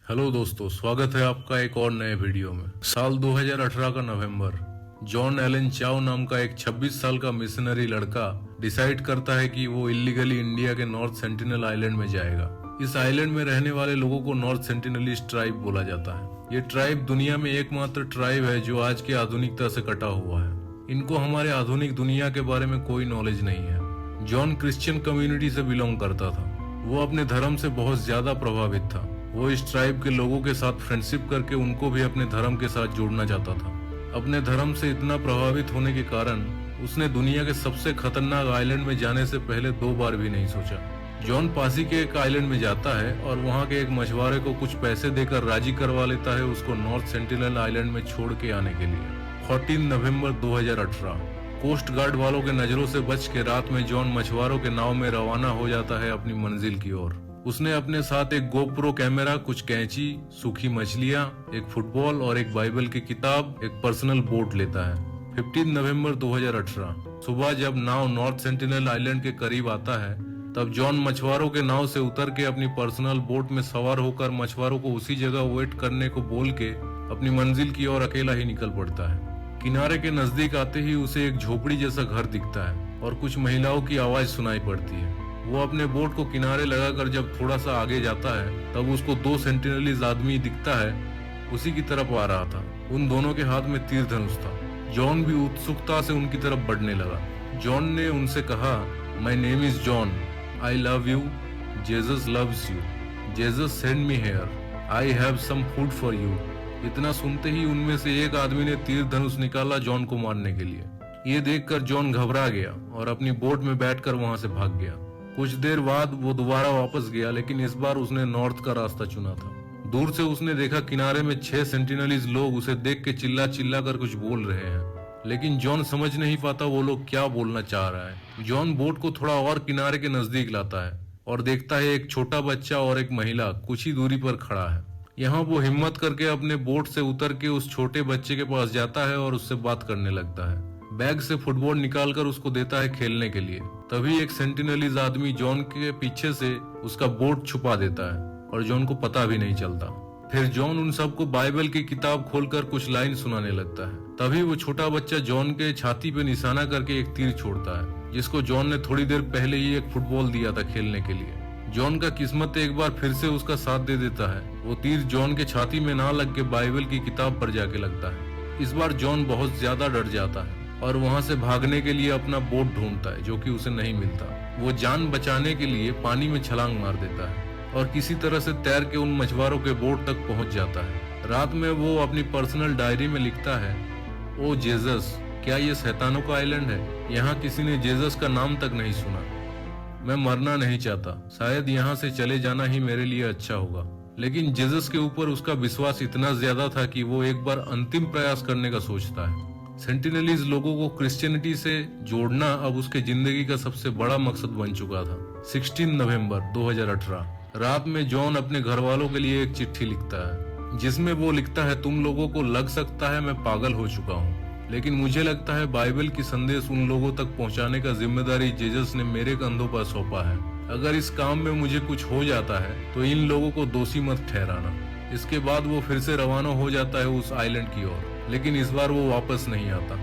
Hello दोस्तों, स्वागत है आपका एक और नए वीडियो में। साल 2018 का नवंबर, जॉन एलन चाओ नाम का एक 26 साल का मिशनरी लड़का डिसाइड करता है कि वो इलीगली इंडिया के नॉर्थ सेंटिनल आइलैंड में जाएगा। इस आइलैंड में रहने वाले लोगों को नॉर्थ सेंटिनलीज ट्राइब बोला जाता है। ये ट्राइब दुनिया में एकमात्र ट्राइब है जो आज की आधुनिकता से कटा हुआ है। इनको हमारे आधुनिक दुनिया के बारे में कोई नॉलेज नहीं है। जॉन क्रिश्चियन कम्युनिटी से बिलोंग करता था। वो अपने धर्म से बहुत ज्यादा प्रभावित था। वो इस ट्राइब के लोगों के साथ फ्रेंडशिप करके उनको भी अपने धर्म के साथ जोड़ना चाहता था। अपने धर्म से इतना प्रभावित होने के कारण उसने दुनिया के सबसे खतरनाक आइलैंड में जाने से पहले 2 बार भी नहीं सोचा। जॉन पासी के एक आइलैंड में जाता है और वहाँ के एक मछुआरे को कुछ पैसे देकर राजी करवा लेता है उसको नॉर्थ सेंटिनल आइलैंड में छोड़ के आने के लिए। 14 नवंबर 2018 कोस्ट गार्ड वालों के नजरों से बच के रात में जॉन मछुआरों के नाव में रवाना हो जाता है अपनी मंजिल की ओर। उसने अपने साथ एक गोप्रो कैमरा, कुछ कैंची, सूखी मछलियां, एक फुटबॉल और एक बाइबल की किताब, एक पर्सनल बोट लेता है। 15 नवंबर 2018 सुबह जब नाव नॉर्थ सेंटिनल आइलैंड के करीब आता है तब जॉन मछुआरों के नाव से उतर के अपनी पर्सनल बोट में सवार होकर मछुआरों को उसी जगह वेट करने को बोल के अपनी मंजिल की ओर अकेला ही निकल पड़ता है। किनारे के नजदीक आते ही उसे एक झोपड़ी जैसा घर दिखता है और कुछ महिलाओं की आवाज सुनाई पड़ती है। वो अपने बोट को किनारे लगाकर जब थोड़ा सा आगे जाता है तब उसको 2 सेंटिनलीज आदमी दिखता है, उसी की तरफ आ रहा था। उन दोनों के हाथ में तीर धनुष था। जॉन भी उत्सुकता से उनकी तरफ बढ़ने लगा। जॉन ने उनसे कहा, my name is John, I love you, Jesus loves you, Jesus send me here, I have some food for you. इतना सुनते ही उनमें से एक आदमी ने तीर धनुष निकाला जॉन को मारने के लिए। ये देखकर जॉन घबरा गया और अपनी बोट में बैठकर वहां से भाग गया। कुछ देर बाद वो दोबारा वापस गया, लेकिन इस बार उसने नॉर्थ का रास्ता चुना था। दूर से उसने देखा किनारे में 6 सेंटिनलीज लोग उसे देख के चिल्ला चिल्ला कर कुछ बोल रहे हैं, लेकिन जॉन समझ नहीं पाता वो लोग क्या बोलना चाह रहा है। जॉन बोट को थोड़ा और किनारे के नजदीक लाता है और देखता है एक छोटा बच्चा और एक महिला कुछ ही दूरी पर खड़ा है। यहाँ वो हिम्मत करके अपने बोट से उतर के उस छोटे बच्चे के पास जाता है और उससे बात करने लगता है। बैग से फुटबॉल निकालकर उसको देता है खेलने के लिए। तभी एक सेंटिनलीज आदमी जॉन के पीछे से उसका बोट छुपा देता है और जॉन को पता भी नहीं चलता। फिर जॉन उन सबको बाइबल की किताब खोलकर कुछ लाइन सुनाने लगता है। तभी वो छोटा बच्चा जॉन के छाती पे निशाना करके एक तीर छोड़ता है, जिसको जॉन ने थोड़ी देर पहले ही एक फुटबॉल दिया था खेलने के लिए। जॉन का किस्मत एक बार फिर से उसका साथ दे देता है। वो तीर जॉन के छाती में ना लग के बाइबल की किताब पर जाके लगता है। इस बार जॉन बहुत ज्यादा डर जाता है और वहां से भागने के लिए अपना बोट ढूंढता है, जो कि उसे नहीं मिलता। वो जान बचाने के लिए पानी में छलांग मार देता है और किसी तरह से तैर के उन मछुआरों के बोट तक पहुंच जाता है। रात में वो अपनी पर्सनल डायरी में लिखता है, ओ जेसस, क्या ये शैतानों का आइलैंड है? यहाँ किसी ने जेसस का नाम तक नहीं सुना। मैं मरना नहीं चाहता, शायद यहाँ से चले जाना ही मेरे लिए अच्छा होगा। लेकिन जेसस के ऊपर उसका विश्वास इतना ज्यादा था कि वो एक बार अंतिम प्रयास करने का सोचता है। सेंटिनलीज लोगों को क्रिश्चियनिटी से जोड़ना अब उसके जिंदगी का सबसे बड़ा मकसद बन चुका था। 16 नवंबर 2018 रात में जॉन अपने घर वालों के लिए एक चिट्ठी लिखता है, जिसमें वो लिखता है, तुम लोगों को लग सकता है मैं पागल हो चुका हूँ, लेकिन मुझे लगता है बाइबल की संदेश उन लोगों तक पहुँचाने का जिम्मेदारी जेसस ने मेरे कंधों पर सौंपा है। अगर इस काम में मुझे कुछ हो जाता है तो इन लोगों को दोषी मत ठहराना। इसके बाद वो फिर से रवाना हो जाता है उस आइलैंड की ओर, लेकिन इस बार वो वापस नहीं आता।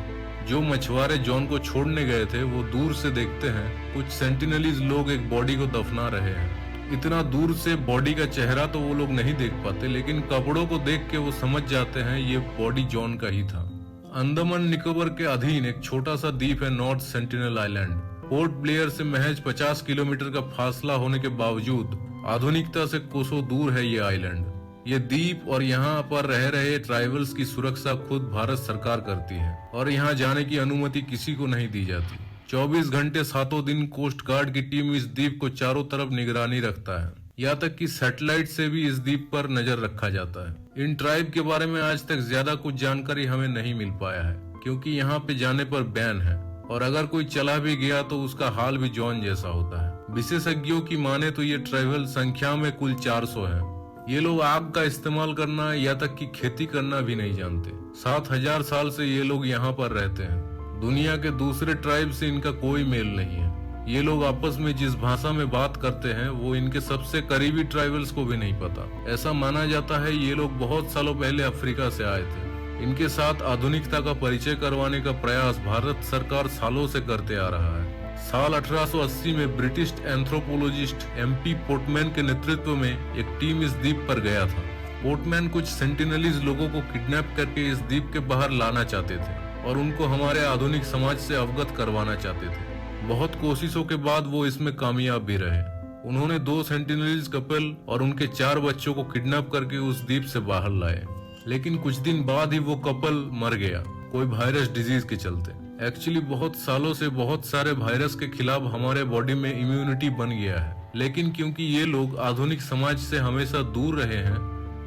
जो मछुआरे जॉन को छोड़ने गए थे वो दूर से देखते हैं कुछ सेंटिनलीज लोग एक बॉडी को दफना रहे हैं। इतना दूर से बॉडी का चेहरा तो वो लोग नहीं देख पाते, लेकिन कपड़ों को देख के वो समझ जाते हैं ये बॉडी जॉन का ही था। अंडमान निकोबार के अधीन एक छोटा सा द्वीप है north sentinel island. Port Blair से महज 50 किलोमीटर का फासला होने के बावजूद आधुनिकता से कोसों दूर है ये आइलैंड। ये द्वीप और यहाँ पर रह रहे ट्राइबल्स की सुरक्षा खुद भारत सरकार करती है और यहाँ जाने की अनुमति किसी को नहीं दी जाती। 24 घंटे 7 दिन कोस्ट गार्ड की टीम इस द्वीप को चारों तरफ निगरानी रखता है। यहाँ तक कि सैटेलाइट से भी इस द्वीप पर नजर रखा जाता है। इन ट्राइब के बारे में आज तक ज्यादा कुछ जानकारी हमें नहीं मिल पाया है, क्योंकि यहाँ पे जाने पर बैन है और अगर कोई चला भी गया तो उसका हाल भी जॉन जैसा होता है। विशेषज्ञों की माने तो ये ट्राइबल संख्या में कुल 400 है। ये लोग आग का इस्तेमाल करना या तक कि खेती करना भी नहीं जानते। 7000 साल से ये लोग यहाँ पर रहते हैं। दुनिया के दूसरे ट्राइब से इनका कोई मेल नहीं है। ये लोग आपस में जिस भाषा में बात करते हैं वो इनके सबसे करीबी ट्राइबल्स को भी नहीं पता। ऐसा माना जाता है ये लोग बहुत सालों पहले अफ्रीका से आए थे। इनके साथ आधुनिकता का परिचय करवाने का प्रयास भारत सरकार सालों से करते आ रहा है। साल 1880 में ब्रिटिश एंथ्रोपोलॉजिस्ट MP पोर्टमैन के नेतृत्व में एक टीम इस द्वीप पर गया था। पोर्टमैन कुछ सेंटिनलीज लोगों को किडनैप करके इस द्वीप के बाहर लाना चाहते थे और उनको हमारे आधुनिक समाज से अवगत करवाना चाहते थे। बहुत कोशिशों के बाद वो इसमें कामयाब भी रहे। उन्होंने 2 सेंटिनलीज कपल और उनके 4 बच्चों को किडनैप करके उस द्वीप से बाहर लाए, लेकिन कुछ दिन बाद ही वो कपल मर गया, कोई वायरस डिजीज के चलते। एक्चुअली बहुत सालों से बहुत सारे वायरस के खिलाफ हमारे बॉडी में इम्यूनिटी बन गया है, लेकिन क्योंकि ये लोग आधुनिक समाज से हमेशा दूर रहे हैं,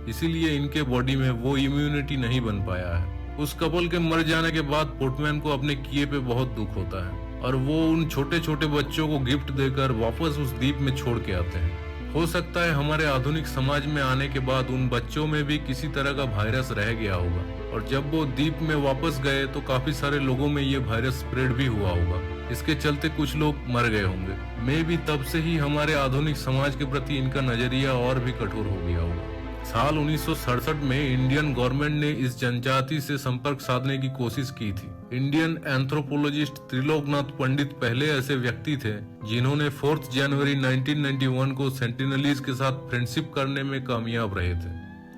इसीलिए इनके बॉडी में वो इम्यूनिटी नहीं बन पाया है। उस कपल के मर जाने के बाद पोर्टमैन को अपने किए पे बहुत दुख होता है और वो उन छोटे छोटे बच्चों को गिफ्ट देकर वापस उस द्वीप में छोड़ के आते हैं। हो सकता है हमारे आधुनिक समाज में आने के बाद उन बच्चों में भी किसी तरह का वायरस रह गया होगा और जब वो द्वीप में वापस गए तो काफी सारे लोगों में ये वायरस स्प्रेड भी हुआ होगा। इसके चलते कुछ लोग मर गए होंगे। मे भी तब से ही हमारे आधुनिक समाज के प्रति इनका नजरिया और भी कठोर हो गया होगा। साल 1967 में इंडियन गवर्नमेंट ने इस जनजाति से संपर्क साधने की कोशिश की थी। इंडियन एंथ्रोपोलॉजिस्ट त्रिलोकनाथ पंडित पहले ऐसे व्यक्ति थे जिन्होंने 4 जनवरी 1991 को सेंटिनलीज के साथ फ्रेंडशिप करने में कामयाब रहे थे,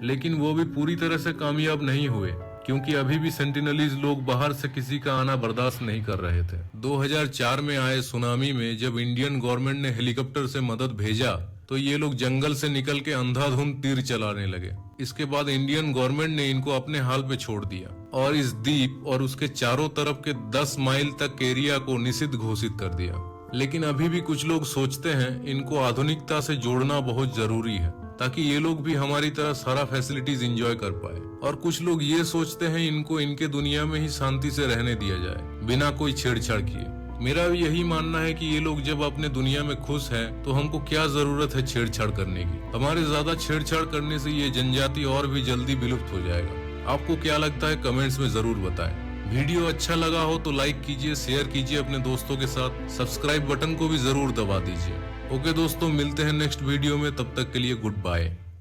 लेकिन वो भी पूरी तरह से कामयाब नहीं हुए क्योंकि अभी भी सेंटिनलीज लोग बाहर से किसी का आना बर्दाश्त नहीं कर रहे थे। 2004 में आए सुनामी में जब इंडियन गवर्नमेंट ने हेलीकॉप्टर से मदद भेजा तो ये लोग जंगल से निकल के अंधाधुंध तीर चलाने लगे। इसके बाद इंडियन गवर्नमेंट ने इनको अपने हाल पे छोड़ दिया और इस द्वीप और उसके चारों तरफ के 10 माइल तक एरिया को निषिद्ध घोषित कर दिया। लेकिन अभी भी कुछ लोग सोचते हैं इनको आधुनिकता से जोड़ना बहुत जरूरी है ताकि ये लोग भी हमारी तरह सारा फैसिलिटीज एंजॉय कर पाए, और कुछ लोग ये सोचते हैं इनको इनके दुनिया में ही शांति से रहने दिया जाए बिना कोई छेड़छाड़ किए। मेरा भी यही मानना है कि ये लोग जब अपने दुनिया में खुश हैं तो हमको क्या जरूरत है छेड़छाड़ करने की। हमारे ज्यादा छेड़छाड़ करने से ये जनजाति और भी जल्दी विलुप्त हो जाएगा। आपको क्या लगता है कमेंट्स में जरूर बताएं। वीडियो अच्छा लगा हो तो लाइक कीजिए, शेयर कीजिए अपने दोस्तों के साथ, सब्सक्राइब बटन को भी जरूर दबा दीजिए। ओके दोस्तों, मिलते हैं नेक्स्ट वीडियो में, तब तक के लिए गुड बाय।